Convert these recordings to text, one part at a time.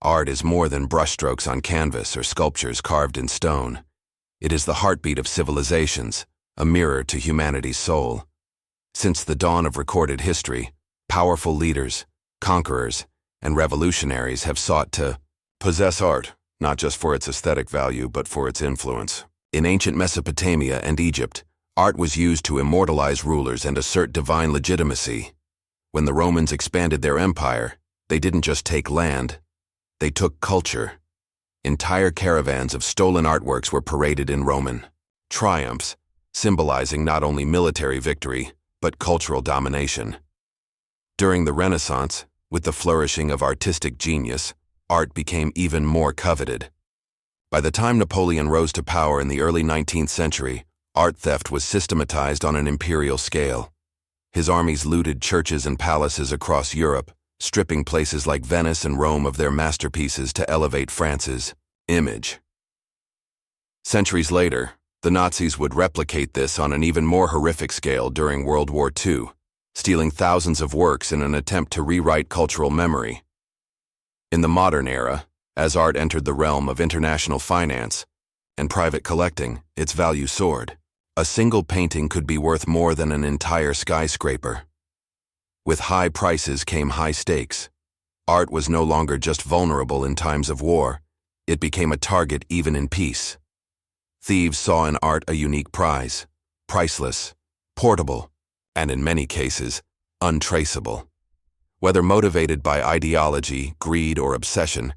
Art is more than brushstrokes on canvas or sculptures carved in stone. It is the heartbeat of civilizations, a mirror to humanity's soul. Since the dawn of recorded history, powerful leaders, conquerors, and revolutionaries have sought to possess art, not just for its aesthetic value but for its influence. In ancient Mesopotamia and Egypt, art was used to immortalize rulers and assert divine legitimacy. When the Romans expanded their empire, they didn't just take land, they took culture. Entire caravans of stolen artworks were paraded in Roman triumphs, symbolizing not only military victory, but cultural domination. During the Renaissance, with the flourishing of artistic genius, art became even more coveted. By the time Napoleon rose to power in the early 19th century, art theft was systematized on an imperial scale. His armies looted churches and palaces across Europe, stripping places like Venice and Rome of their masterpieces to elevate France's image. Centuries later, the Nazis would replicate this on an even more horrific scale during World War II, stealing thousands of works in an attempt to rewrite cultural memory. In the modern era, as art entered the realm of international finance and private collecting, its value soared. A single painting could be worth more than an entire skyscraper. With high prices came high stakes. Art was no longer just vulnerable in times of war, it became a target even in peace. Thieves saw in art a unique prize, priceless, portable, and in many cases, untraceable. Whether motivated by ideology, greed, or obsession,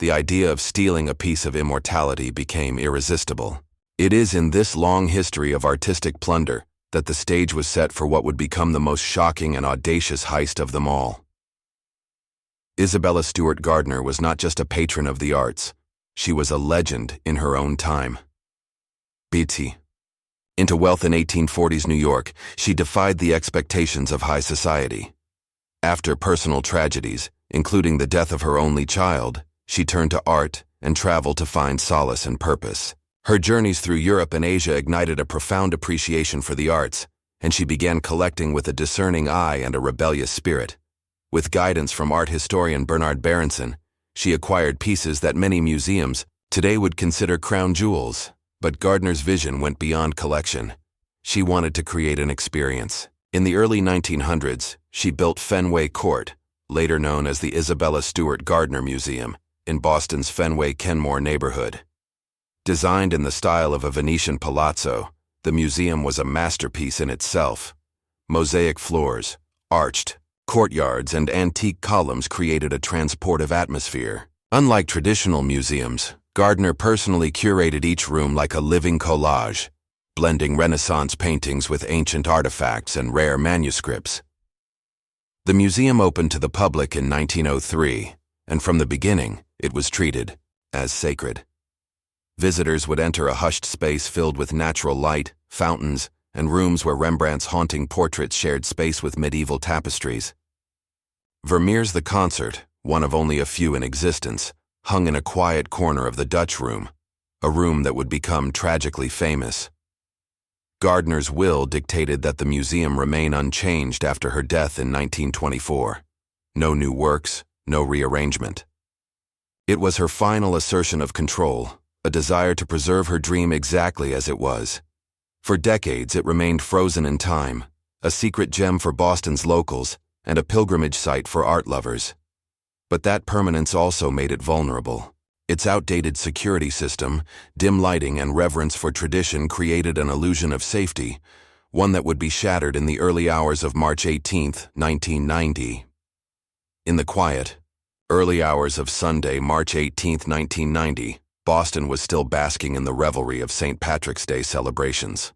the idea of stealing a piece of immortality became irresistible. It is in this long history of artistic plunder that the stage was set for what would become the most shocking and audacious heist of them all. Isabella Stewart Gardner was not just a patron of the arts, she was a legend in her own time. B.T. Into wealth in 1840s New York, she defied the expectations of high society. After personal tragedies, including the death of her only child, she turned to art and traveled to find solace and purpose. Her journeys through Europe and Asia ignited a profound appreciation for the arts, and she began collecting with a discerning eye and a rebellious spirit. With guidance from art historian Bernard Berenson, she acquired pieces that many museums today would consider crown jewels. But Gardner's vision went beyond collection. She wanted to create an experience. In the early 1900s, she built Fenway Court, later known as the Isabella Stewart Gardner Museum, in Boston's Fenway-Kenmore neighborhood. Designed in the style of a Venetian palazzo, the museum was a masterpiece in itself. Mosaic floors, arched courtyards, and antique columns created a transportive atmosphere. Unlike traditional museums, Gardner personally curated each room like a living collage, blending Renaissance paintings with ancient artifacts and rare manuscripts. The museum opened to the public in 1903, and from the beginning, it was treated as sacred. Visitors would enter a hushed space filled with natural light, fountains, and rooms where Rembrandt's haunting portraits shared space with medieval tapestries. Vermeer's The Concert, one of only a few in existence, hung in a quiet corner of the Dutch room, a room that would become tragically famous. Gardner's will dictated that the museum remain unchanged after her death in 1924. No new works, no rearrangement. It was her final assertion of control, a desire to preserve her dream exactly as it was. For decades it remained frozen in time, a secret gem for Boston's locals and a pilgrimage site for art lovers. But that permanence also made it vulnerable. Its outdated security system, dim lighting, and reverence for tradition created an illusion of safety, one that would be shattered in the early hours of March 18, 1990. In the quiet, early hours of Sunday, March 18, 1990, Boston was still basking in the revelry of St. Patrick's Day celebrations.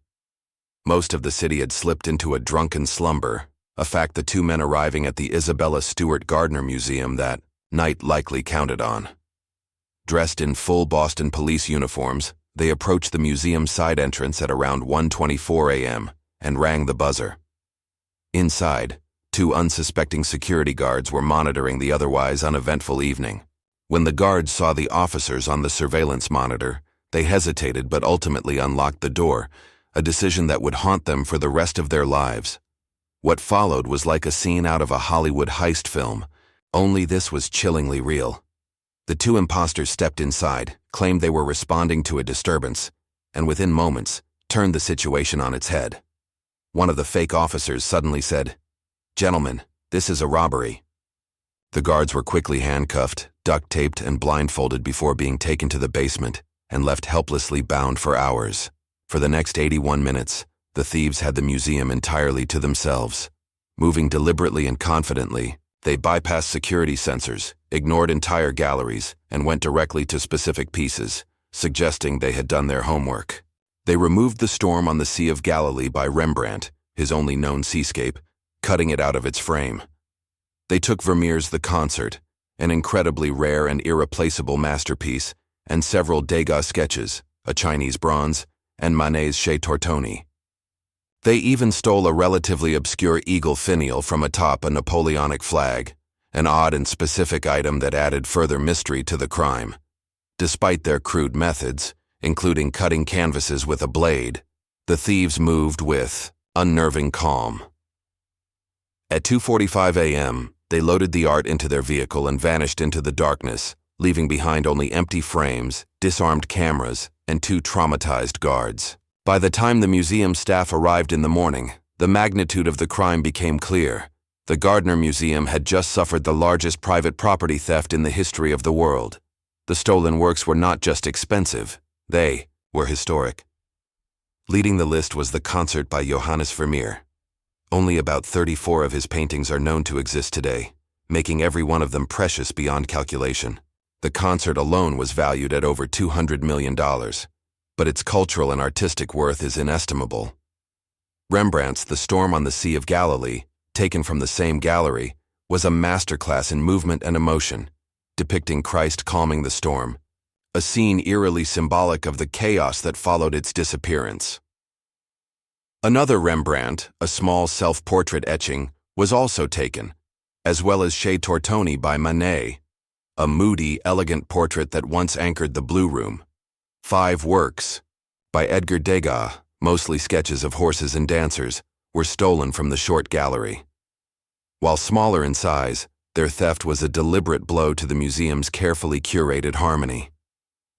Most of the city had slipped into a drunken slumber, a fact the two men arriving at the Isabella Stewart Gardner Museum that night likely counted on. Dressed in full Boston police uniforms, they approached the museum side entrance at around 1:24 a.m. and rang the buzzer. Inside, two unsuspecting security guards were monitoring the otherwise uneventful evening. When the guards saw the officers on the surveillance monitor, they hesitated but ultimately unlocked the door, a decision that would haunt them for the rest of their lives. What followed was like a scene out of a Hollywood heist film, only this was chillingly real. The two imposters stepped inside, claimed they were responding to a disturbance, and within moments, turned the situation on its head. One of the fake officers suddenly said, "Gentlemen, this is a robbery." The guards were quickly handcuffed, duct-taped, and blindfolded before being taken to the basement and left helplessly bound for hours. For the next 81 minutes, the thieves had the museum entirely to themselves. Moving deliberately and confidently, they bypassed security sensors, ignored entire galleries, and went directly to specific pieces, suggesting they had done their homework. They removed the storm on the Sea of Galilee by Rembrandt, his only known seascape, cutting it out of its frame. They took Vermeer's The Concert, an incredibly rare and irreplaceable masterpiece, and several Degas sketches, a Chinese bronze, and Manet's Chez Tortoni. They even stole a relatively obscure eagle finial from atop a Napoleonic flag, an odd and specific item that added further mystery to the crime. Despite their crude methods, including cutting canvases with a blade, the thieves moved with unnerving calm. At 2:45 a.m., they loaded the art into their vehicle and vanished into the darkness, leaving behind only empty frames, disarmed cameras, and two traumatized guards. By the time the museum staff arrived in the morning, the magnitude of the crime became clear. The Gardner Museum had just suffered the largest private property theft in the history of the world. The stolen works were not just expensive, they were historic. Leading the list was The Concert by Johannes Vermeer. Only about 34 of his paintings are known to exist today, making every one of them precious beyond calculation. The Concert alone was valued at over $200 million, but its cultural and artistic worth is inestimable. Rembrandt's The Storm on the Sea of Galilee, taken from the same gallery, was a masterclass in movement and emotion, depicting Christ calming the storm, a scene eerily symbolic of the chaos that followed its disappearance. Another Rembrandt, a small self-portrait etching, was also taken, as well as Chez Tortoni by Manet, a moody, elegant portrait that once anchored the Blue Room. 5 works, by Edgar Degas, mostly sketches of horses and dancers, were stolen from the short gallery. While smaller in size, their theft was a deliberate blow to the museum's carefully curated harmony.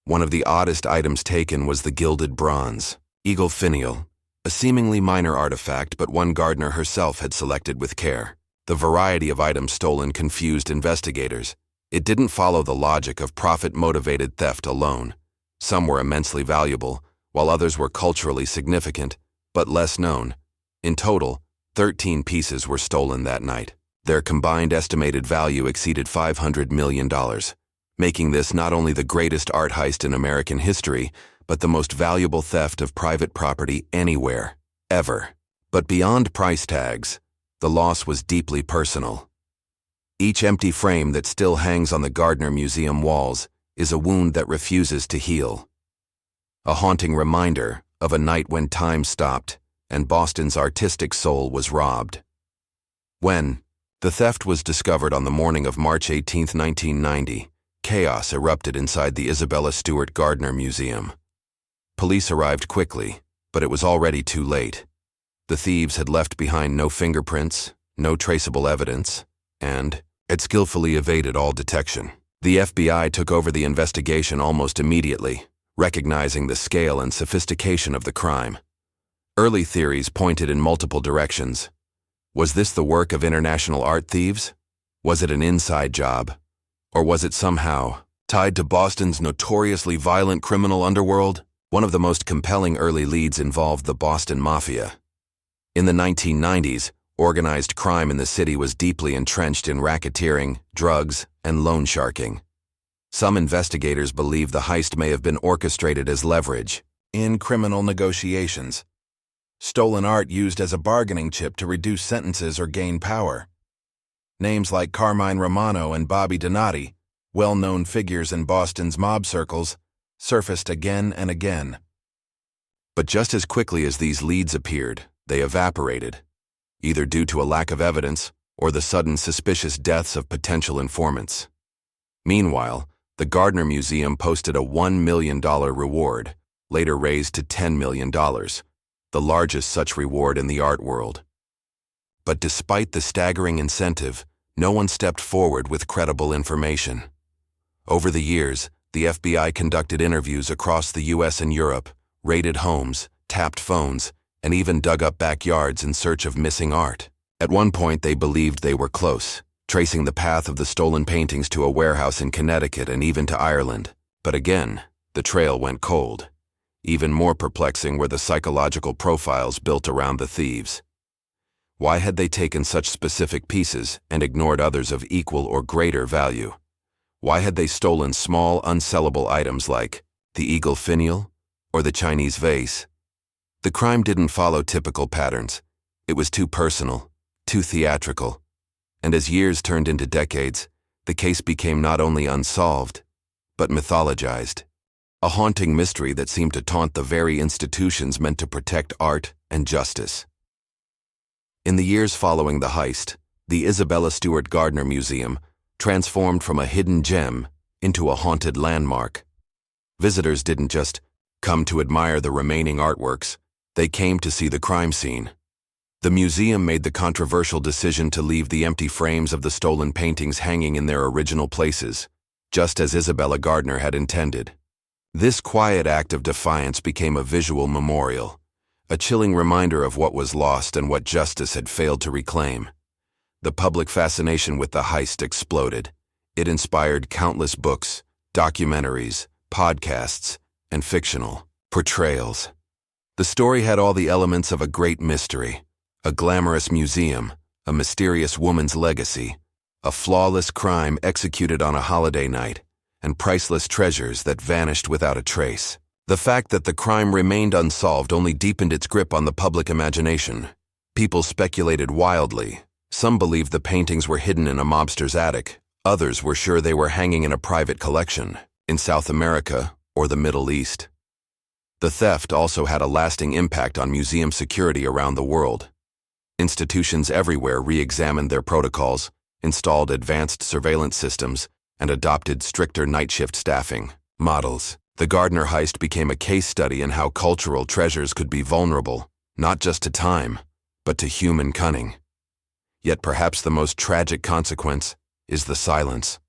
One of the oddest items taken was the gilded bronze eagle finial, a seemingly minor artifact, but one Gardner herself had selected with care. The variety of items stolen confused investigators. It didn't follow the logic of profit-motivated theft alone. Some were immensely valuable, while others were culturally significant, but less known. In total, 13 pieces were stolen that night. Their combined estimated value exceeded $500 million, making this not only the greatest art heist in American history, but the most valuable theft of private property anywhere, ever. But beyond price tags, the loss was deeply personal. Each empty frame that still hangs on the Gardner Museum walls is a wound that refuses to heal. A haunting reminder of a night when time stopped and Boston's artistic soul was robbed. When the theft was discovered on the morning of March 18, 1990, chaos erupted inside the Isabella Stewart Gardner Museum. Police arrived quickly, but it was already too late. The thieves had left behind no fingerprints, no traceable evidence, and had skillfully evaded all detection. The FBI took over the investigation almost immediately, recognizing the scale and sophistication of the crime. Early theories pointed in multiple directions. Was this the work of international art thieves? Was it an inside job? Or was it somehow tied to Boston's notoriously violent criminal underworld? One of the most compelling early leads involved the Boston Mafia. In the 1990s, organized crime in the city was deeply entrenched in racketeering, drugs, and loan sharking. Some investigators believe the heist may have been orchestrated as leverage in criminal negotiations. Stolen art used as a bargaining chip to reduce sentences or gain power. Names like Carmine Romano and Bobby Donati, well-known figures in Boston's mob circles, surfaced again and again. But just as quickly as these leads appeared, they evaporated, either due to a lack of evidence or the sudden suspicious deaths of potential informants. Meanwhile, the Gardner Museum posted a $1 million reward, later raised to $10 million, the largest such reward in the art world. But despite the staggering incentive, no one stepped forward with credible information. Over the years, the FBI conducted interviews across the US and Europe, raided homes, tapped phones, and even dug up backyards in search of missing art. At one point, they believed they were close, tracing the path of the stolen paintings to a warehouse in Connecticut and even to Ireland. But again, the trail went cold. Even more perplexing were the psychological profiles built around the thieves. Why had they taken such specific pieces and ignored others of equal or greater value? Why had they stolen small, unsellable items like the eagle finial or the Chinese vase? The crime didn't follow typical patterns. It was too personal, too theatrical. And as years turned into decades, the case became not only unsolved, but mythologized. A haunting mystery that seemed to taunt the very institutions meant to protect art and justice. In the years following the heist, the Isabella Stewart Gardner Museum transformed from a hidden gem into a haunted landmark. Visitors didn't just come to admire the remaining artworks, they came to see the crime scene. The museum made the controversial decision to leave the empty frames of the stolen paintings hanging in their original places, just as Isabella Gardner had intended. This quiet act of defiance became a visual memorial, a chilling reminder of what was lost and what justice had failed to reclaim. The public fascination with the heist exploded. It inspired countless books, documentaries, podcasts, and fictional portrayals. The story had all the elements of a great mystery, a glamorous museum, a mysterious woman's legacy, a flawless crime executed on a holiday night, and priceless treasures that vanished without a trace. The fact that the crime remained unsolved only deepened its grip on the public imagination. People speculated wildly. Some believed the paintings were hidden in a mobster's attic. Others were sure they were hanging in a private collection in South America or the Middle East. The theft also had a lasting impact on museum security around the world. Institutions everywhere re-examined their protocols, installed advanced surveillance systems, and adopted stricter night shift staffing models. The Gardner heist became a case study in how cultural treasures could be vulnerable, not just to time, but to human cunning. Yet perhaps the most tragic consequence is the silence.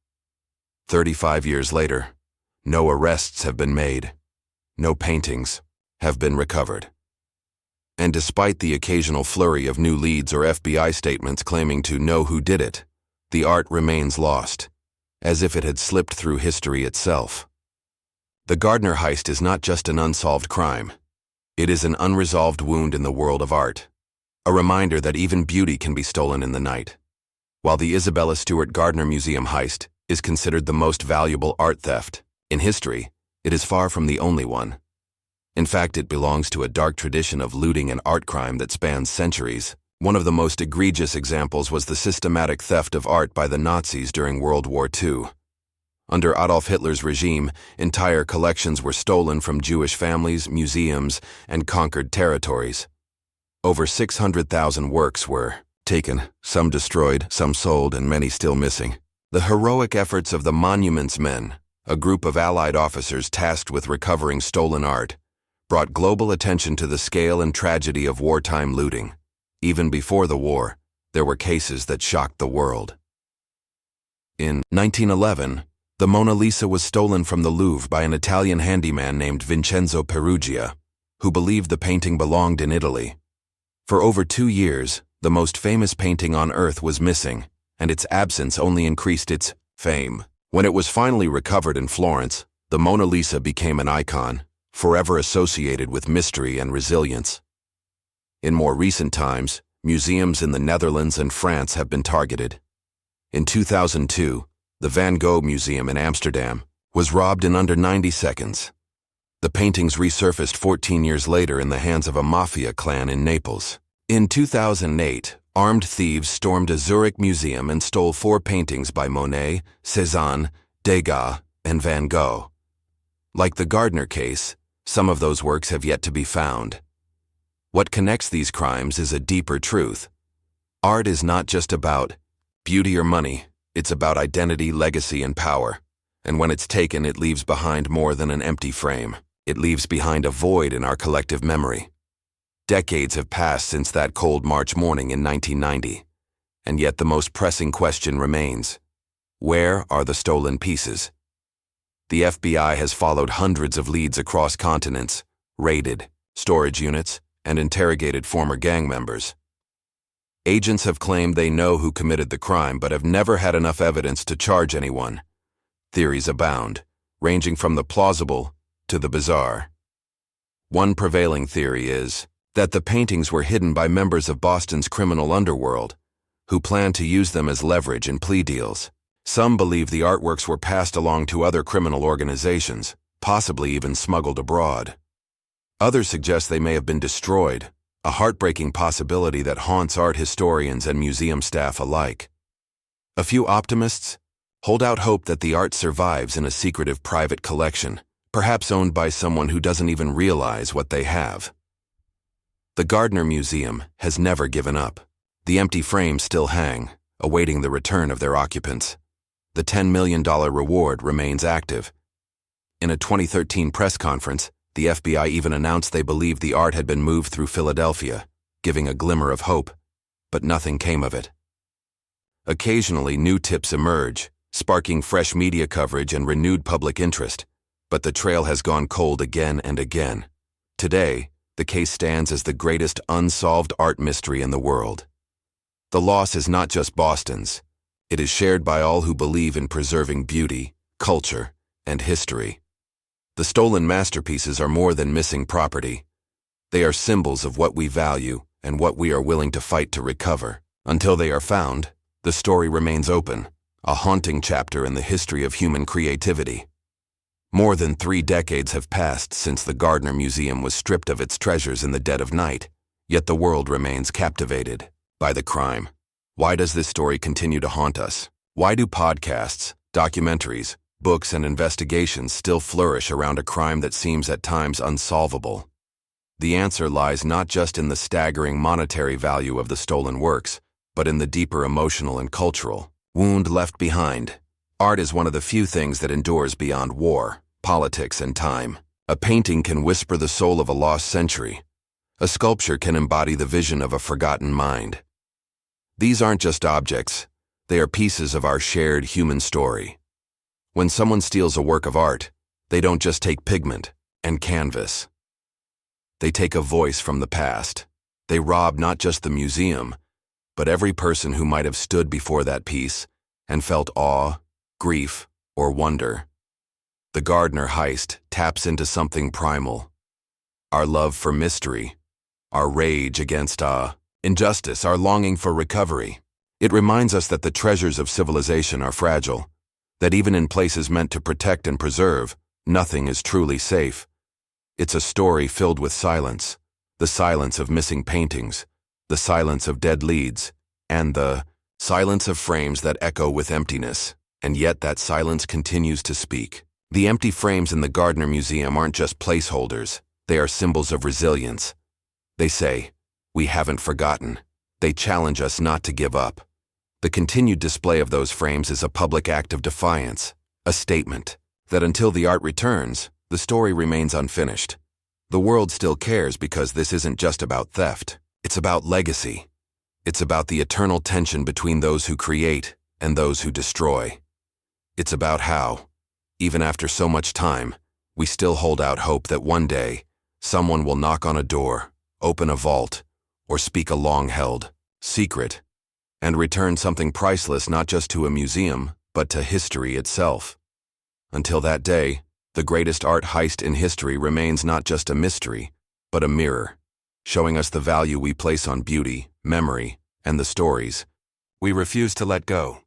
35 years later, no arrests have been made. No paintings have been recovered. And despite the occasional flurry of new leads or FBI statements claiming to know who did it, the art remains lost, as if it had slipped through history itself. The Gardner heist is not just an unsolved crime. It is an unresolved wound in the world of art, a reminder that even beauty can be stolen in the night. While the Isabella Stewart Gardner Museum heist is considered the most valuable art theft in history, it is far from the only one. In fact, it belongs to a dark tradition of looting and art crime that spans centuries. One of the most egregious examples was the systematic theft of art by the Nazis during World War II. Under Adolf Hitler's regime, entire collections were stolen from Jewish families, museums, and conquered territories. Over 600,000 works were taken, some destroyed, some sold, and many still missing. The heroic efforts of the Monuments Men, a group of Allied officers tasked with recovering stolen art, brought global attention to the scale and tragedy of wartime looting. Even before the war, there were cases that shocked the world. In 1911, the Mona Lisa was stolen from the Louvre by an Italian handyman named Vincenzo Peruggia, who believed the painting belonged in Italy. For over 2 years, the most famous painting on earth was missing, and its absence only increased its fame. When it was finally recovered in Florence, the Mona Lisa became an icon, forever associated with mystery and resilience. In more recent times, museums in the Netherlands and France have been targeted. In 2002, the Van Gogh Museum in Amsterdam was robbed in under 90 seconds. The paintings resurfaced 14 years later in the hands of a mafia clan in Naples. In 2008, armed thieves stormed a Zurich museum and stole 4 paintings by Monet, Cézanne, Degas, and Van Gogh. Like the Gardner case, some of those works have yet to be found. What connects these crimes is a deeper truth. Art is not just about beauty or money, it's about identity, legacy, and power. And when it's taken, it leaves behind more than an empty frame. It leaves behind a void in our collective memory. Decades have passed since that cold March morning in 1990, and yet the most pressing question remains: where are the stolen pieces? The FBI has followed hundreds of leads across continents, raided storage units, and interrogated former gang members. Agents have claimed they know who committed the crime but have never had enough evidence to charge anyone. Theories abound, ranging from the plausible to the bizarre. One prevailing theory is that the paintings were hidden by members of Boston's criminal underworld, who planned to use them as leverage in plea deals. Some believe the artworks were passed along to other criminal organizations, possibly even smuggled abroad. Others suggest they may have been destroyed, a heartbreaking possibility that haunts art historians and museum staff alike. A few optimists hold out hope that the art survives in a secretive private collection, perhaps owned by someone who doesn't even realize what they have. The Gardner Museum has never given up. The empty frames still hang, awaiting the return of their occupants. The $10 million reward remains active. In a 2013 press conference, the FBI even announced they believed the art had been moved through Philadelphia, giving a glimmer of hope, but nothing came of it. Occasionally, new tips emerge, sparking fresh media coverage and renewed public interest, but the trail has gone cold again and again. Today, the case stands as the greatest unsolved art mystery in the world. The loss is not just Boston's. It is shared by all who believe in preserving beauty, culture, and history. The stolen masterpieces are more than missing property. They are symbols of what we value and what we are willing to fight to recover. Until they are found, the story remains open, a haunting chapter in the history of human creativity. More than 3 decades have passed since the Gardner Museum was stripped of its treasures in the dead of night, yet the world remains captivated by the crime. Why does this story continue to haunt us? Why do podcasts, documentaries, books, and investigations still flourish around a crime that seems at times unsolvable? The answer lies not just in the staggering monetary value of the stolen works, but in the deeper emotional and cultural wound left behind. Art is one of the few things that endures beyond war, politics, and time. A painting can whisper the soul of a lost century. A sculpture can embody the vision of a forgotten mind. These aren't just objects, they are pieces of our shared human story. When someone steals a work of art, they don't just take pigment and canvas. They take a voice from the past. They rob not just the museum, but every person who might have stood before that piece and felt awe, grief, or wonder. The Gardner Heist taps into something primal. Our love for mystery, our rage against injustice, our longing for recovery. It reminds us that the treasures of civilization are fragile, that even in places meant to protect and preserve, nothing is truly safe. It's a story filled with silence, the silence of missing paintings, the silence of dead leads, and the silence of frames that echo with emptiness. And yet that silence continues to speak. The empty frames in the Gardner Museum aren't just placeholders, they are symbols of resilience. They say, "We haven't forgotten." They challenge us not to give up. The continued display of those frames is a public act of defiance, a statement that until the art returns, the story remains unfinished. The world still cares because this isn't just about theft. It's about legacy. It's about the eternal tension between those who create and those who destroy. It's about how, even after so much time, we still hold out hope that one day, someone will knock on a door, open a vault, or speak a long-held secret, and return something priceless not just to a museum, but to history itself. Until that day, the greatest art heist in history remains not just a mystery, but a mirror, showing us the value we place on beauty, memory, and the stories we refuse to let go.